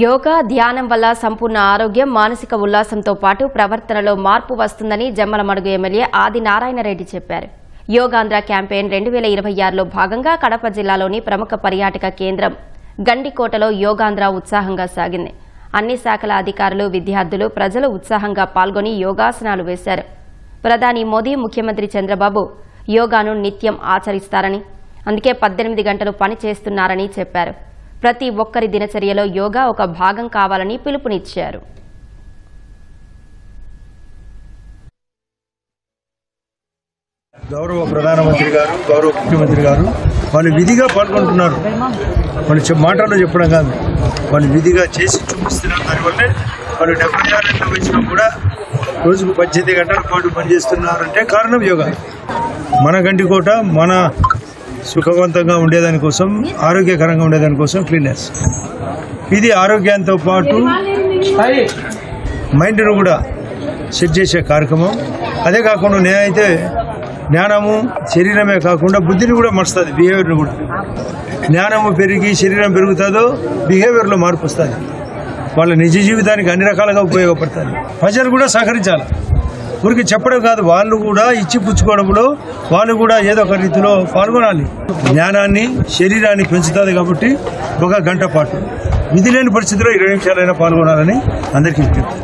యోగా ధ్యానం వల్ల సంపూర్ణ ఆరోగ్యం, మానసిక ఉల్లాసంతో పాటు ప్రవర్తనలో మార్పు వస్తుందని జమ్మలమడుగు ఎమ్మెల్యే ఆది నారాయణరెడ్డి చెప్పారు. యోగాంధ్ర క్యాంపెయిన్ 2026లో భాగంగా కడప జిల్లాలోని ప్రముఖ పర్యాటక కేంద్రం గండికోటలో యోగాంధ్ర ఉత్సాహంగా సాగింది. అన్ని శాఖల అధికారులు, విద్యార్థులు, ప్రజలు ఉత్సాహంగా పాల్గొని యోగాసనాలు వేశారు. ప్రధాని మోదీ, ముఖ్యమంత్రి చంద్రబాబు యోగాను నిత్యం ఆచరిస్తారని, అందుకే 18 గంటలు పని చేస్తున్నారని చెప్పారు. ప్రతి ఒక్కరి దినచర్యలో యోగా ఒక భాగం కావాలని పిలుపునిచ్చారు. గౌరవ ప్రధానమంత్రి గారు, గౌరవ ముఖ్యమంత్రి గారు వాళ్ళు విధిగా పాల్గొంటున్నారు. వాళ్ళు మాటల్లో చెప్పడం కాదు, వాళ్ళు విధిగా చేసి చూపిస్తున్నారు. దానివల్లే వాళ్ళు 76 ఏళ్ళ వయసులో కూడా రోజుకు 18 గంటల పాటు పనిచేస్తున్నారంటే కారణం యోగా. మన గండికోట మన సుఖవంతంగా ఉండేదానికోసం, ఆరోగ్యకరంగా ఉండేదానికోసం క్లీన్నెస్. ఇది ఆరోగ్యంతో పాటు మైండ్ను కూడా సెట్ చేసే కార్యక్రమం. అదే కాకుండా నేనైతే జ్ఞానము శరీరమే కాకుండా బుద్ధిని కూడా మరుస్తుంది, బిహేవియర్ను కూడా. జ్ఞానము పెరిగి శరీరం పెరుగుతుందో బిహేవియర్లో మార్పు వస్తుంది. వాళ్ళ నిజ జీవితానికి అన్ని రకాలుగా ఉపయోగపడుతుంది. ప్రజలు కూడా సహకరించాలి. ఊరికి చెప్పడం కాదు, వాళ్ళు కూడా ఇచ్చి పుచ్చుకోవడంలో వాళ్ళు కూడా ఏదో ఒక రీతిలో పాల్గొనాలి. జ్ఞానాన్ని, శరీరాన్ని పెంచుతుంది కాబట్టి 1 గంట పాటు విధి లేని పరిస్థితిలో 20 నిమిషాలైనా పాల్గొనాలని అందరికీ విజ్ఞప్తి.